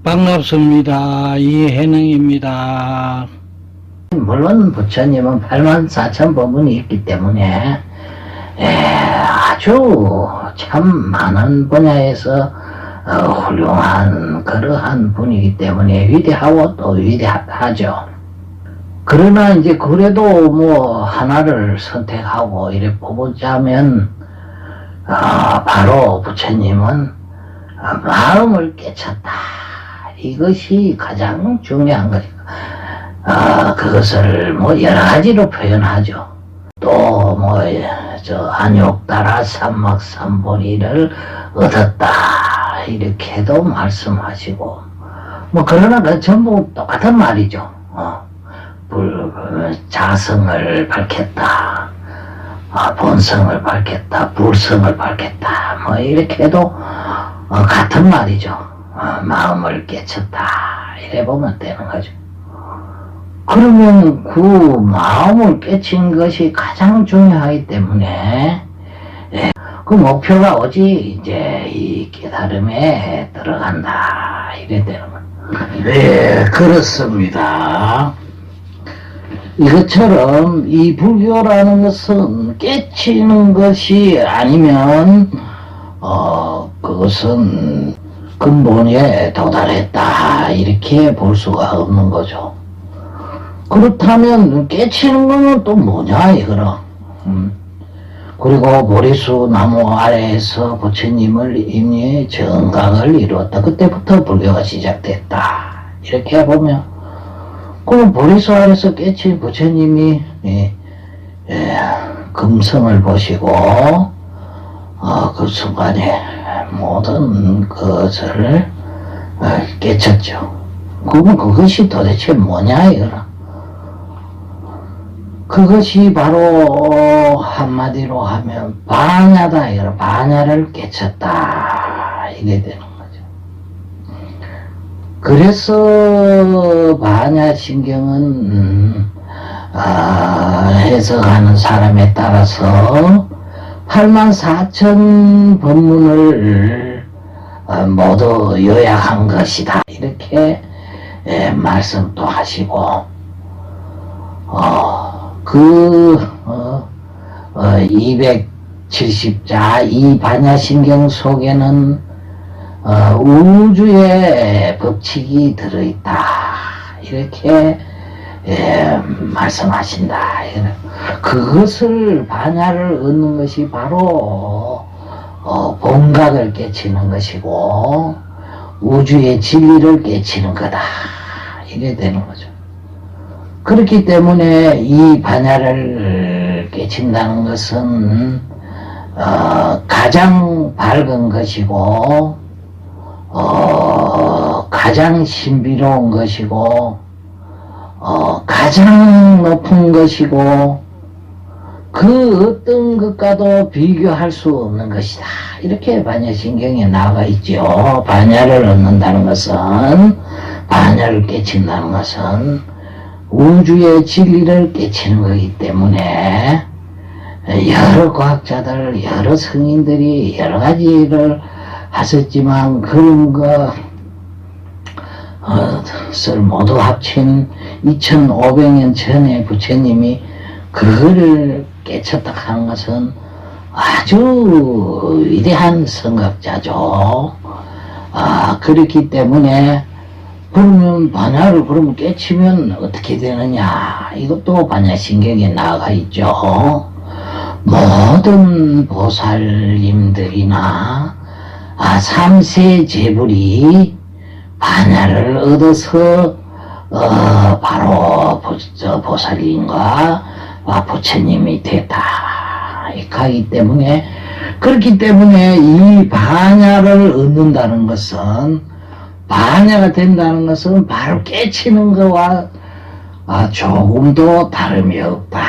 반갑습니다. 이해능입니다. 물론 부처님은 84,000 법문이 있기 때문에 아주 참 많은 분야에서 훌륭한 그러한 분이기 때문에 위대하고 또 위대하죠. 그러나 이제 그래도 뭐 하나를 선택하고 이래 뽑자면 바로 부처님은 마음을 깨쳤다. 이것이 가장 중요한 것이다. 그것을 뭐 여러 가지로 표현하죠. 또 뭐 저 안욕따라 삼막삼보리를 얻었다 이렇게도 말씀하시고 뭐 그러나 그 전부 똑같은 말이죠. 자성을 밝혔다, 본성을 밝혔다, 불성을 밝혔다, 뭐 이렇게도 같은 말이죠. 마음을 깨쳤다 이래 보면 되는 거죠. 그러면 그 마음을 깨친 것이 가장 중요하기 때문에 그 목표가 오직 이제 이 깨달음에 들어간다 이래 되는 거예요. 네, 그렇습니다. 이것처럼 이 불교라는 것은 깨치는 것이 아니면 그것은 근본에 도달했다 이렇게 볼 수가 없는 거죠. 그렇다면 깨치는 거는 또 뭐냐 이거는. 그리고 보리수 나무 아래에서 부처님을 이미 정각을 이루었다. 그때부터 불교가 시작됐다 이렇게 보면 그럼 보리수 아래에서 깨친 부처님이 금성을 보시고 그 순간에 모든 것을 깨쳤죠. 그러면 그것이 도대체 뭐냐 이거라. 그것이 바로 한마디로 하면 반야다 이거라. 반야를 깨쳤다 이게 되는 거죠. 그래서 반야신경은 해석하는 사람에 따라서 84,000 법문을 모두 요약한 것이다 이렇게 말씀도 하시고 270자 이 반야신경 속에는 우주의 법칙이 들어있다 이렇게 말씀하신다. 그것을 반야를 얻는 것이 바로 본각을 깨치는 것이고 우주의 진리를 깨치는 거다 이래 되는 거죠. 그렇기 때문에 이 반야를 깨친다는 것은 가장 밝은 것이고 가장 신비로운 것이고 가장 높은 것이고 그 어떤 것과도 비교할 수 없는 것이다 이렇게 반야신경에 나와 있죠. 반야를 얻는다는 것은 반야를 깨친다는 것은 우주의 진리를 깨치는 거기 때문에 여러 과학자들 여러 성인들이 여러 가지를 하셨지만 그런 것을 모두 합친 2500년 전에 부처님이 그거를 깨쳤다 하는 것은 아주 위대한 성각자죠. 그렇기 때문에 그러면 반야를 그러면 깨치면 어떻게 되느냐 이것도 반야신경에 나가 있죠. 모든 보살님들이나 삼세 제불이 반야를 얻어서 바로 보살님과 부처님이 됐다 하기 때문에 그렇기 때문에 이 반야를 얻는다는 것은 반야가 된다는 것은 바로 깨치는 것과 조금도 다름이 없다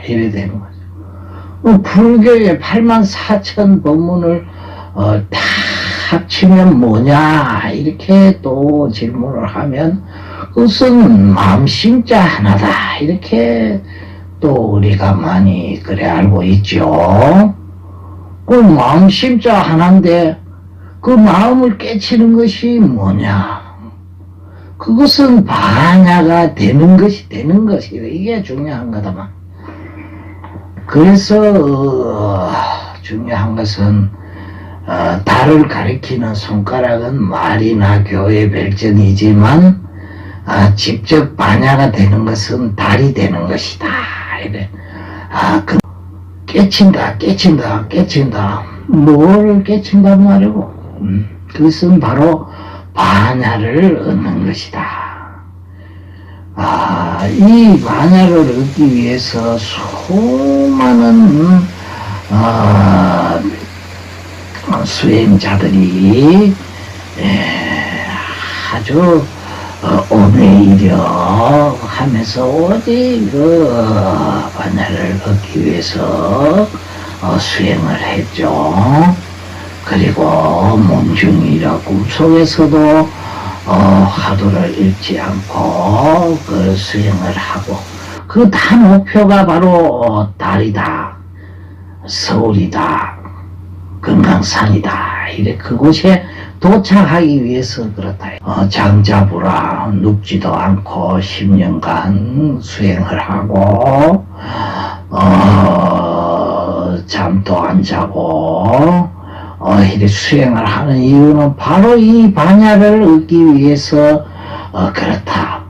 이래 되는 거죠. 불교의 84,000 법문을 다 합치면 뭐냐 이렇게 또 질문을 하면 그것은 마음심자 하나다 이렇게 또 우리가 많이 그래 알고 있죠. 그 마음심자 하나인데 그 마음을 깨치는 것이 뭐냐? 그것은 반야가 되는 것이 이게 중요한 거다만. 그래서 중요한 것은 달을 가리키는 손가락은 말이나 교회 별정이지만 직접 반야가 되는 것은 달이 되는 것이다. 이래. 깨친다. 뭘 깨친단 말이고? 그것은 바로 반야를 얻는 것이다. 이 반야를 얻기 위해서 수많은 수행자들이 아주 오매이려 하면서 오직 반야를 얻기 위해서 수행을 했죠. 그리고 몸중이라 꿈속에서도 화두를 잃지 않고 그 수행을 하고 그 다 목표가 바로 달이다, 서울이다, 금강산이다. 이래 그곳에 도착하기 위해서 그렇다. 장자부라 눕지도 않고 10년간 수행을 하고 잠도 안 자고 이렇게 수행을 하는 이유는 바로 이 반야를 얻기 위해서 그렇다.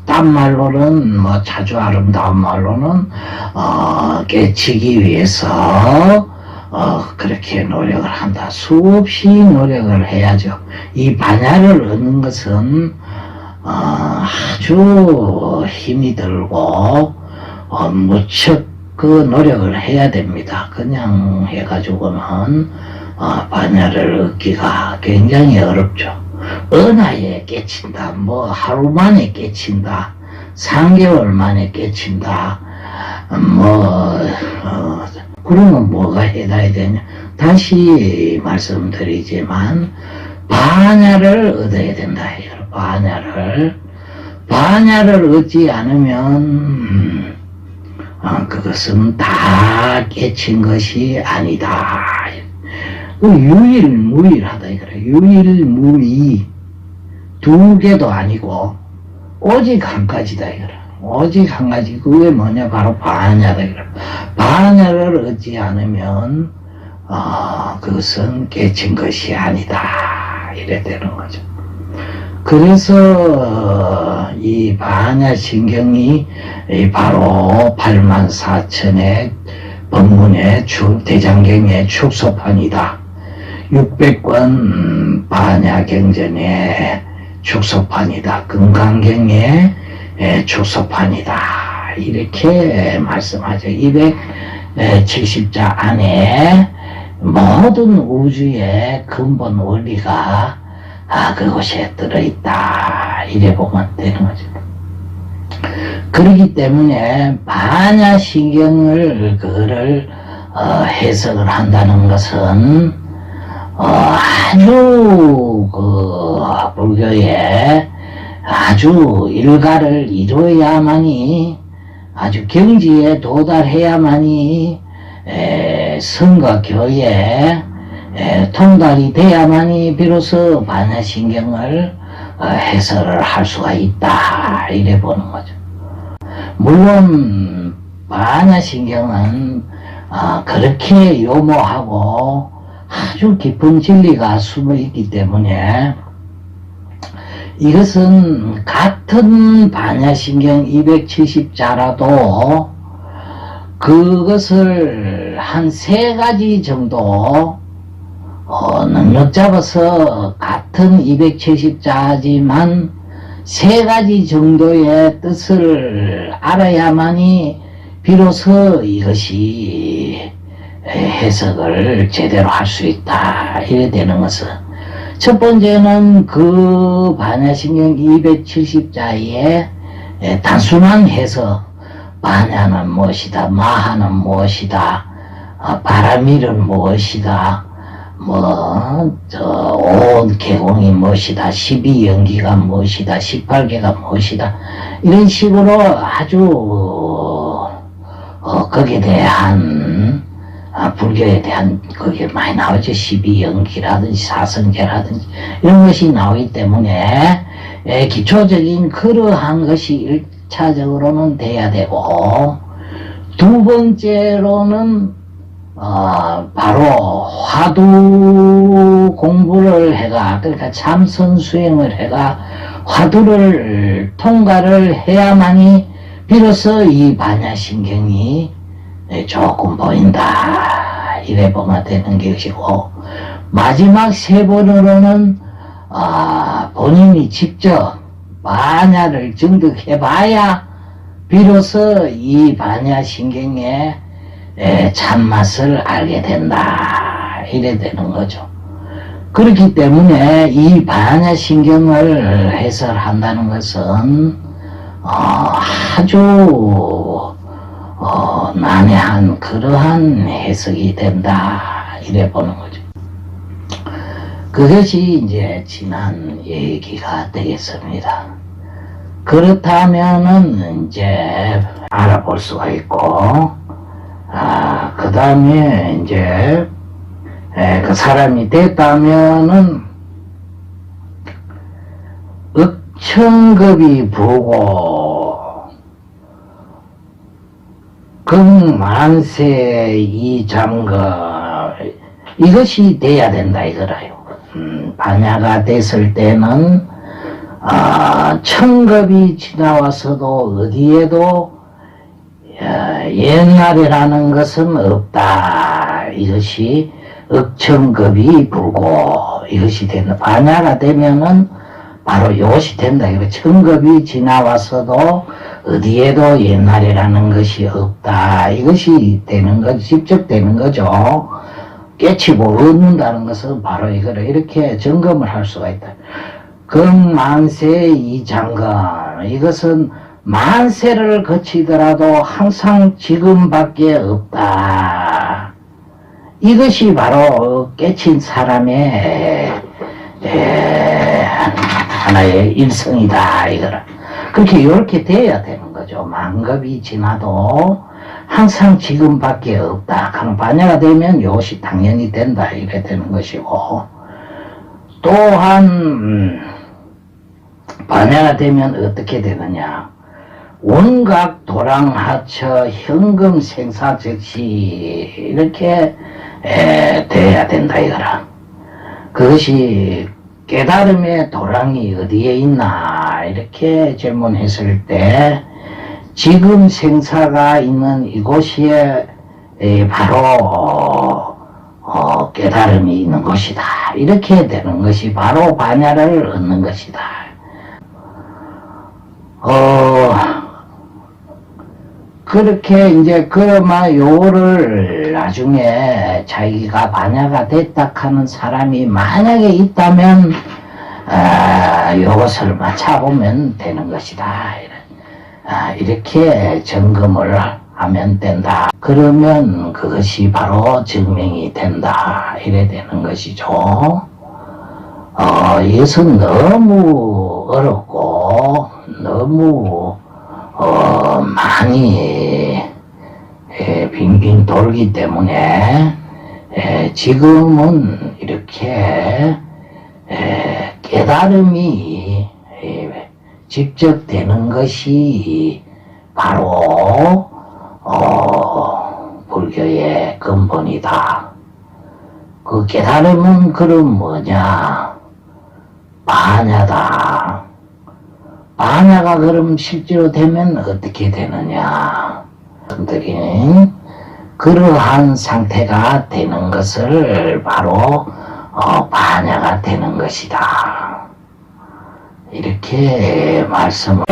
딴 말로는 자주 아름다운 말로는 깨치기 위해서 그렇게 노력을 한다. 수없이 노력을 해야죠. 이 반야를 얻는 것은 아주 힘이 들고 무척 그 노력을 해야 됩니다. 그냥 해가지고는 반야를 얻기가 굉장히 어렵죠. 은하에 깨친다, 하루 만에 깨친다, 3개월 만에 깨친다, 그러면 뭐가 해야 되냐? 다시 말씀드리지만, 반야를 얻어야 된다. 반야를 얻지 않으면, 그것은 다 깨친 것이 아니다. 유일무이하다 이거라. 유일무이. 두 개도 아니고 오직 한 가지다 이거라. 오직 한 가지. 그게 뭐냐? 바로 반야다 이거라. 반야를 얻지 않으면 그것은 깨친 것이 아니다. 이래 되는 거죠. 그래서 이 반야신경이 바로 84,000의 법문의 대장경의 축소판이다. 600권 반야경전의 축소판이다. 금강경의 축소판이다. 이렇게 말씀하죠. 270자 안에 모든 우주의 근본 원리가 그곳에 들어있다. 이래 보면 되는 거죠. 그렇기 때문에 반야신경을 그거를 해석을 한다는 것은 아주 불교에 아주 일가를 이루어야만이 아주 경지에 도달해야만이 성과 교에 통달이 돼야만이 비로소 반야신경을 해설을 할 수가 있다. 이래 보는 거죠. 물론 반야신경은 그렇게 요모하고 아주 깊은 진리가 숨어 있기 때문에 이것은 같은 반야신경 270자라도 그것을 한 3가지 정도 능력 잡아서 같은 270자지만 3가지 정도의 뜻을 알아야만이 비로소 이것이 해석을 제대로 할 수 있다. 이래 되는 것은 첫 번째는 그 반야신경 270자의 단순한 해석, 반야는 무엇이다, 마하는 무엇이다, 바라밀은 무엇이다, 온 개공이 무엇이다, 12연기가 무엇이다, 18개가 무엇이다, 이런 식으로 아주 거기에 대한 불교에 대한 그게 많이 나오죠. 12연기라든지 사성제라든지 이런 것이 나오기 때문에 기초적인 그러한 것이 1차적으로는 돼야 되고, 두 번째로는 바로 화두 공부를 해가, 그러니까 참선 수행을 해가 화두를 통과를 해야만이 비로소 이 반야신경이 조금 보인다, 이래 보면 되는 것이고, 마지막 세 번으로는 본인이 직접 반야를 정득해 봐야 비로소 이 반야신경의 참맛을 알게 된다, 이래 되는 거죠. 그렇기 때문에 이 반야신경을 해설한다는 것은 아주 난해한 그러한 해석이 된다, 이래 보는 거죠. 그것이 이제 지난 얘기가 되겠습니다. 그렇다면은 이제 알아볼 수가 있고, 그 다음에 이제 그 사람이 됐다면은 억천급이 부고 금만세 이장거, 이것이 돼야 된다 이거라요. 반야가 됐을 때는 천급이 지나와서도 어디에도 옛날이라는 것은 없다, 이것이 억천급이 불고, 이것이 된다. 반야가 되면은 바로 이것이 된다. 천급이 지나와서도 어디에도 옛날이라는 것이 없다, 이것이 되는 것, 직접 되는 거죠. 깨치고 얻는다는 것은 바로 이거를 이렇게 점검을 할 수가 있다. 금만세 이장건, 이것은 만세를 거치더라도 항상 지금밖에 없다, 이것이 바로 깨친 사람의 하나의 일성이다, 이거라. 그렇게 이렇게 돼야 되는 거죠. 만급이 지나도 항상 지금밖에 없다 하는 반야가 되면 이것이 당연히 된다, 이래 되는 것이고, 또한 반야가 되면 어떻게 되느냐, 원각 도랑하처 현금 생사 즉시, 이렇게 돼야 된다, 이거라. 그것이 깨달음의 도랑이 어디에 있나, 이렇게 질문했을 때 지금 생사가 있는 이곳에 바로 깨달음이 있는 것이다, 이렇게 되는 것이 바로 반야를 얻는 것이다. 그렇게 이제 그러면 요를 나중에 자기가 반야가 됐다 하는 사람이 만약에 있다면 요것을 맞춰보면 되는 것이다, 이렇게 점검을 하면 된다. 그러면 그것이 바로 증명이 된다, 이래 되는 것이죠. 이것은 너무 어렵고 너무 많이 빙빙 돌기 때문에 지금은 이렇게 깨달음이 직접 되는 것이 바로 불교의 근본이다. 그 깨달음은 그럼 뭐냐? 반야다. 반야가 그럼 실제로 되면 어떻게 되느냐? 들이 그러한 상태가 되는 것을 바로 반야가 되는 것이다, 이렇게 말씀을